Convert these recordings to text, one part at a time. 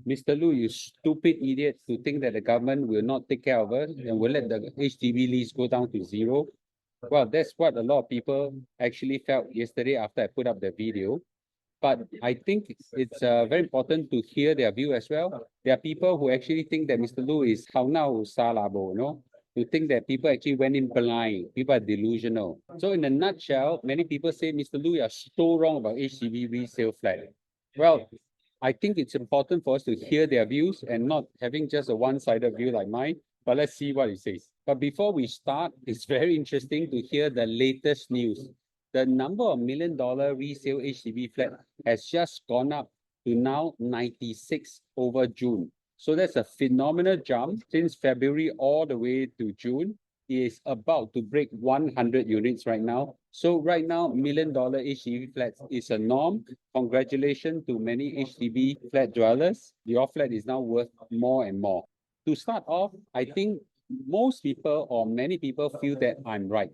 Mr. Loo, you stupid idiot to think that the government will not take care of us and will let the HDB lease go down to zero. Well, that's what a lot of people actually felt yesterday after I put up the video. But I think it's very important to hear their view as well. There are people who actually think that Mr. Loo is how now salabo, to think that people actually went in blind. People are delusional. So in a nutshell, many people say, Mr. Loo, you are so wrong about HDB resale flat. Well, I think it's important for us to hear their views and not having just a one-sided view like mine. But let's see what he says. But before we start, it's very interesting to hear the latest news. The number of $1 million resale HDB flat has just gone up to now 96 over June. So that's a phenomenal jump since February all the way to June. It is about to break 100 units right now. So right now, $1 million HDB flats is a norm. Congratulations to many HDB flat dwellers. Your flat is now worth more and more. To start off, I think most people or many people feel that I'm right.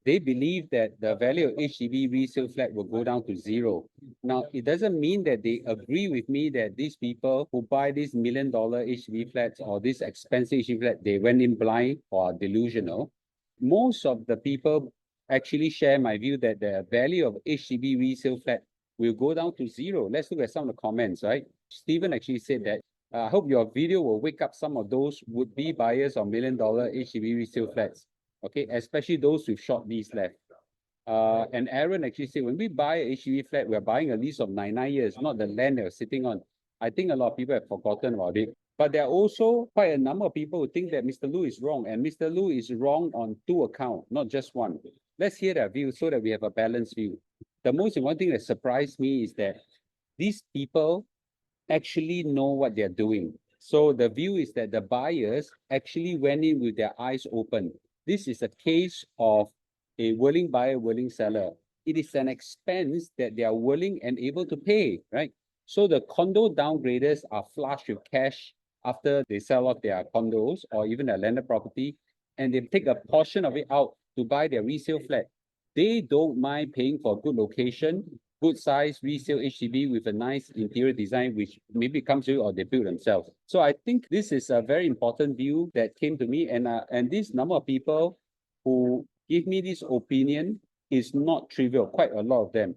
They believe that the value of HDB resale flat will go down to zero. Now, it doesn't mean that they agree with me that these people who buy these $1 million HDB flats or this expensive HDB flat, they went in blind or are delusional. Most of the people actually share my view that the value of HDB resale flat will go down to zero. Let's look at some of the comments, right? Stephen actually said that, I hope your video will wake up some of those would-be buyers of $1 million HDB resale flats. Okay, especially those with short lease left. And Aaron actually said, when we buy a HDB flat, we're buying a lease of 99 years, not the land they're sitting on. I think a lot of people have forgotten about it. But there are also quite a number of people who think that Mr. Loo is wrong, and Mr. Loo is wrong on two accounts, not just one. Let's hear their view so that we have a balanced view. The most important thing that surprised me is that these people actually know what they're doing. So the view is that the buyers actually went in with their eyes open. This is a case of a willing buyer, willing seller. It is an expense that they are willing and able to pay, right? So the condo downgraders are flush with cash after they sell off their condos or even their landed property, and they take a portion of it out to buy their resale flat. They don't mind paying for good location, good size resale HDB with a nice interior design, which maybe comes to you or they build themselves. So I think this is a very important view that came to me, and this number of people who give me this opinion is not trivial, quite a lot of them.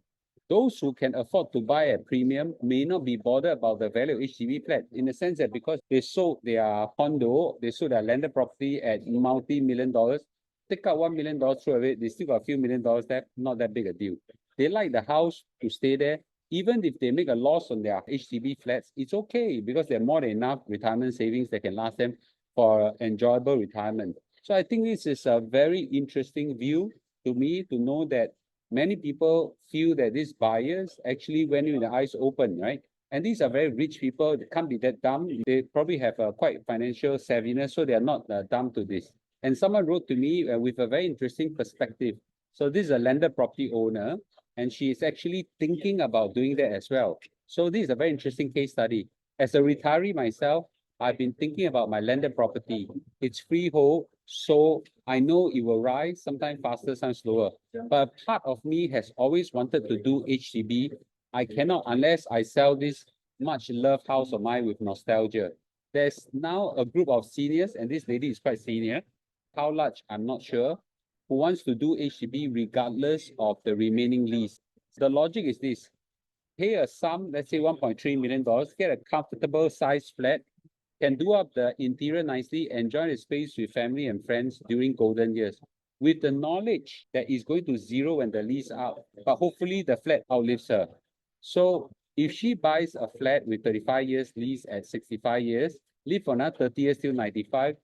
Those who can afford to buy at premium may not be bothered about the value of HDB flat in the sense that because they sold their condo, they sold their landed property at multi-million dollars, take out $1 million throw away, they still got a few million dollars left, not that big a deal. They like the house to stay there. Even if they make a loss on their HDB flats, it's okay because they're more than enough retirement savings that can last them for enjoyable retirement. So I think this is a very interesting view to me to know that many people feel that these buyers actually went in with their eyes open, right? And these are very rich people. They can't be that dumb. They probably have a quite financial savviness, so they are not dumb to this. And someone wrote to me with a very interesting perspective. So this is a landed property owner, and she is actually thinking about doing that as well. So this is a very interesting case study. As a retiree myself, I've been thinking about my landed property. It's freehold, so I know it will rise, sometimes faster, sometimes slower. But part of me has always wanted to do HDB. I cannot unless I sell this much loved house of mine with nostalgia. There's now a group of seniors, and this lady is quite senior. How large, I'm not sure, who wants to do HDB regardless of the remaining lease. The logic is this: pay a sum, let's say $1.3 million, get a comfortable size flat, can do up the interior nicely, enjoy the space with family and friends during golden years, with the knowledge that it's going to zero when the lease out, but hopefully the flat outlives her. So if she buys a flat with 35 years lease at 65 years, live for another 30 years till 95,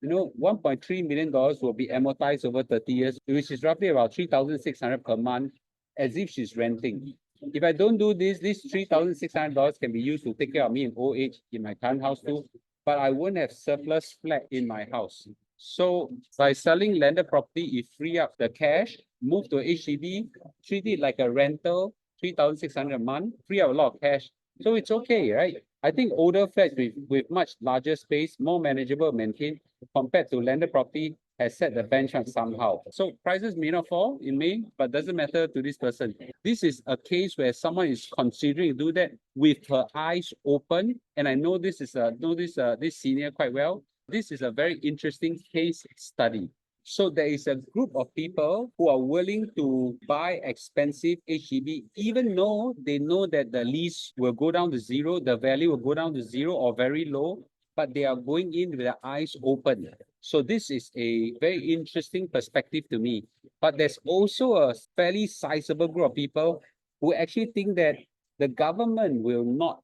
$1.3 million will be amortized over 30 years, which is roughly about 3,600 per month, as if she's renting. If I don't do this $3,600 can be used to take care of me in old age in my current house too, but I won't have surplus flat in my house. So by selling landed property, it free up the cash, move to HDB, treat it like a rental, 3,600 a month, free up a lot of cash. So it's okay, right? I think older flats with much larger space, more manageable maintained compared to landed property, has set the benchmark somehow. So prices may not fall in May, but doesn't matter to this person. This is a case where someone is considering to do that with her eyes open. And I know this is this senior quite well. This is a very interesting case study. So there is a group of people who are willing to buy expensive HDB, even though they know that the lease will go down to zero, the value will go down to zero or very low, but they are going in with their eyes open. So this is a very interesting perspective to me. But there's also a fairly sizable group of people who actually think that the government will not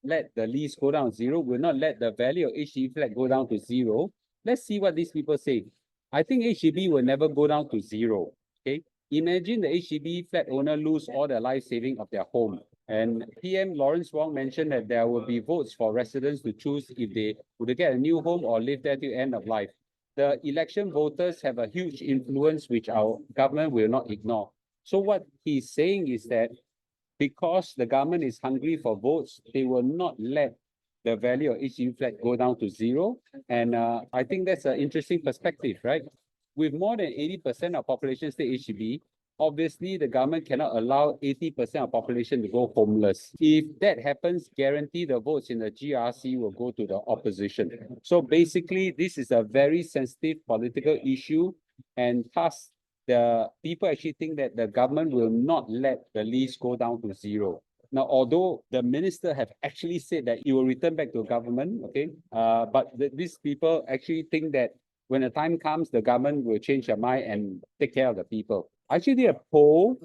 let the lease go down to zero, will not let the value of HDB flat go down to zero. Let's see what these people say. I think HDB will never go down to zero. Okay. Imagine the HDB flat owner lose all the life saving of their home. And PM Lawrence Wong mentioned that there will be votes for residents to choose if they would get a new home or live there till end of life. The election voters have a huge influence which our government will not ignore. So what he's saying is that because the government is hungry for votes, they will not let the value of HDB flat go down to zero. And I think that's an interesting perspective, right? With more than 80% of population stay HDB, obviously the government cannot allow 80% of population to go homeless. If that happens, guarantee the votes in the GRC will go to the opposition. So basically, this is a very sensitive political issue, and thus the people actually think that the government will not let the lease go down to zero. Now, although the minister have actually said that he will return back to government, okay, but these people actually think that when the time comes, the government will change their mind and take care of the people. I actually did a poll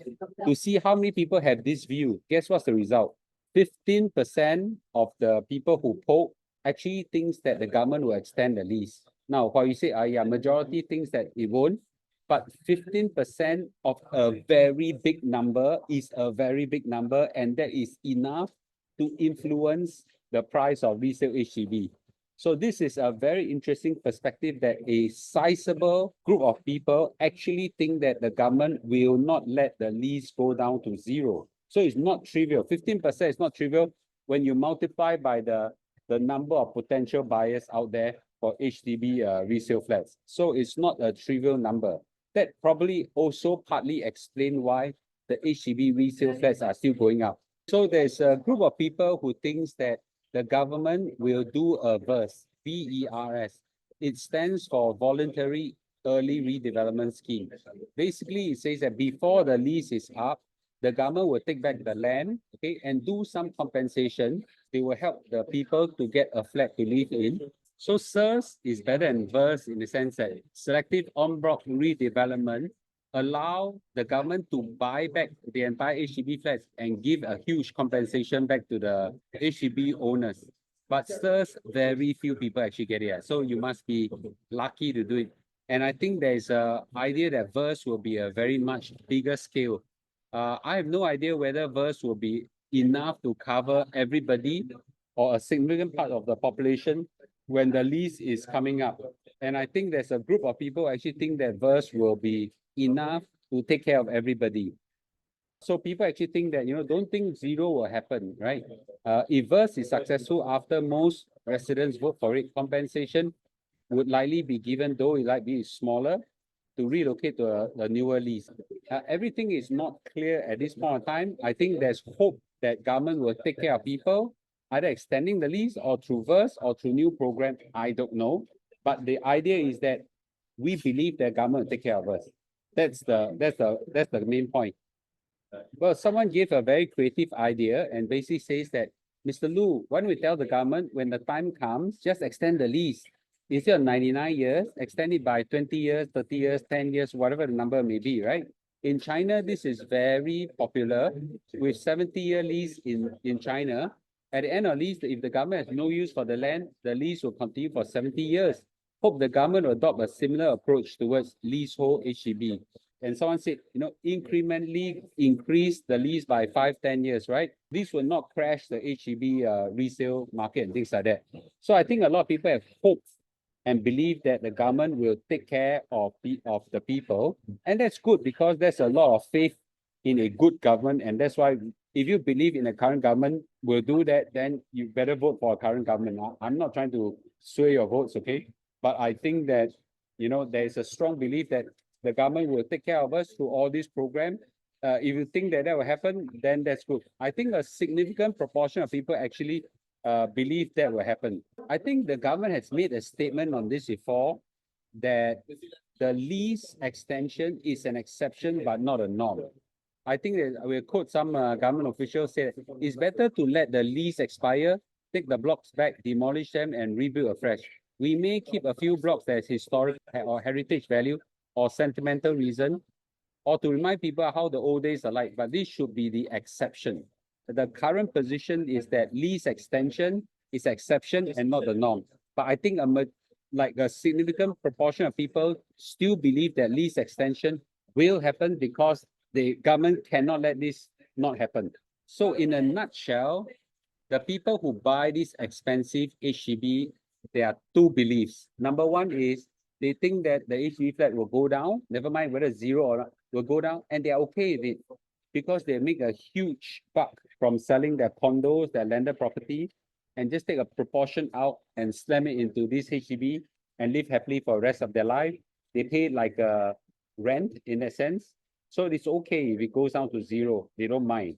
to see how many people have this view. Guess what's the result? 15% of the people who polled actually thinks that the government will extend the lease. Now, while you say, yeah, majority thinks that it won't, but 15% of a very big number is a very big number, and that is enough to influence the price of resale HDB. So this is a very interesting perspective that a sizable group of people actually think that the government will not let the lease go down to zero. So it's not trivial. 15% is not trivial when you multiply by the number of potential buyers out there for HDB resale flats. So it's not a trivial number. That probably also partly explain why the HDB resale flats are still going up. So there's a group of people who thinks that the government will do a VERS, VERS. It stands for Voluntary Early Redevelopment Scheme. Basically, it says that before the lease is up, the government will take back the land, okay, and do some compensation. They will help the people to get a flat to live in. So SERS is better than VERS in the sense that selective en bloc redevelopment allow the government to buy back the entire HDB flats and give a huge compensation back to the HDB owners. But SERS, very few people actually get it. So you must be lucky to do it. And I think there's an idea that VERS will be a very much bigger scale. I have no idea whether VERS will be enough to cover everybody or a significant part of the population when the lease is coming up. And I think there's a group of people actually think that VERS will be enough to take care of everybody. So people actually think that, don't think zero will happen, right? If VERS is successful after most residents vote for it, compensation would likely be given, though it might be smaller, to relocate to a newer lease. Everything is not clear at this point in time. I think there's hope that government will take care of people, either extending the lease or through VERS or through new program. I don't know. But the idea is that we believe that government will take care of us. That's the main point. Well, someone gave a very creative idea and basically says that, Mr. Loo, why don't we tell the government when the time comes, just extend the lease. Instead of 99 years, extend it by 20 years, 30 years, 10 years, whatever the number may be, right? In China, this is very popular with 70-year lease in China. At the end of lease, if the government has no use for the land, the lease will continue for 70 years. Hope the government will adopt a similar approach towards leasehold HDB. And someone said, incrementally increase the lease by 5-10 years, right? This will not crash the HDB resale market and things like that. So I think a lot of people have hope and believe that the government will take care of the people. And that's good because there's a lot of faith in a good government. And that's why if you believe in the current government will do that, then you better vote for a current government. I'm not trying to sway your votes, okay? But I think that there is a strong belief that the government will take care of us through all these programs. If you think that will happen, then that's good. I think a significant proportion of people actually believe that will happen. I think the government has made a statement on this before that the lease extension is an exception but not a norm. I think that we'll quote some government officials say it's better to let the lease expire, take the blocks back, demolish them, and rebuild afresh. We may keep a few blocks that has historic or heritage value or sentimental reason, or to remind people how the old days are like, but this should be the exception. The current position is that lease extension is exception and not the norm. But I think a significant proportion of people still believe that lease extension will happen because the government cannot let this not happen. So in a nutshell, the people who buy this expensive HDB, there are two beliefs. Number one is they think that the HDB flat will go down, never mind whether zero or not, will go down, and they're okay with it because they make a huge buck from selling their condos, their landed property, and just take a proportion out and slam it into this HDB and live happily for the rest of their life. They pay like a rent in that sense. So it's okay if it goes down to zero. They don't mind.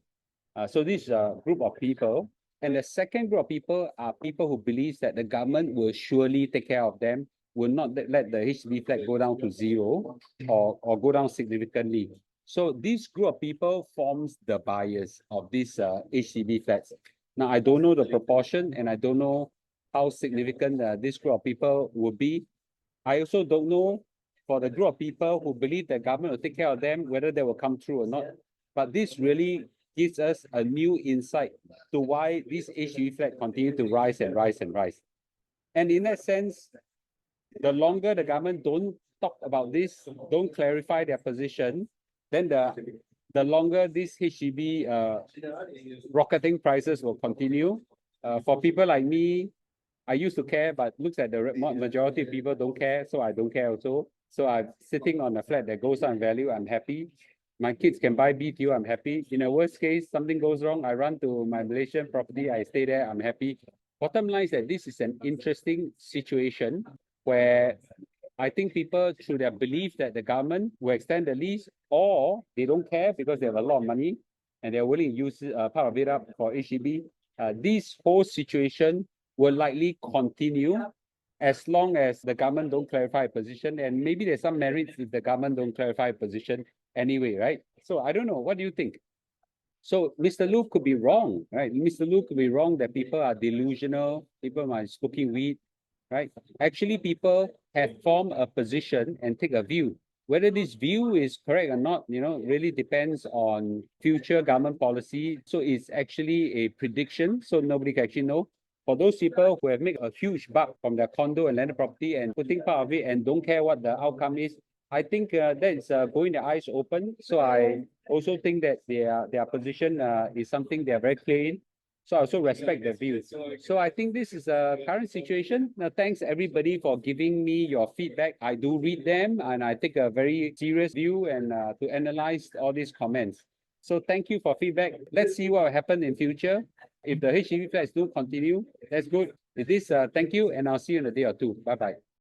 So this is a group of people. And the second group of people are people who believe that the government will surely take care of them, will not let the HDB flat go down to zero or go down significantly. So this group of people forms the buyers of these HDB flats. Now, I don't know the proportion and I don't know how significant this group of people will be. I also don't know for the group of people who believe the government will take care of them, whether they will come true or not. But this really gives us a new insight to why this HDB flat continue to rise and rise and rise. And in that sense, the longer the government don't talk about this, don't clarify their position, then the longer this HDB rocketing prices will continue. For people like me, I used to care, but looks like the majority of people don't care, so I don't care also. So I'm sitting on a flat that goes down in value, I'm happy. My kids can buy BTO, I'm happy. In a worst case, something goes wrong, I run to my Malaysian property, I stay there, I'm happy. Bottom line is that this is an interesting situation where I think people should have believed that the government will extend the lease, or they don't care because they have a lot of money and they're willing to use part of it up for HDB. This whole situation will likely continue as long as the government don't clarify a position, and maybe there's some merits if the government don't clarify a position anyway, right? So I don't know. What do you think? So Mr. Loo could be wrong, right? Mr. Loo could be wrong that people are delusional, people might be smoking weed, right? Actually, people have formed a position and take a view. Whether this view is correct or not, really depends on future government policy. So it's actually a prediction, so nobody can actually know. For those people who have made a huge buck from their condo and landed property and putting part of it and don't care what the outcome is, I think that is going the eyes open. So I also think that their position is something they are very clear in. So I also respect their views. So I think this is a current situation. Now, thanks everybody for giving me your feedback. I do read them and I take a very serious view and to analyze all these comments. So thank you for feedback. Let's see what will happen in future. If the HDB flats do continue, that's good. With this, thank you, and I'll see you in a day or two. Bye-bye.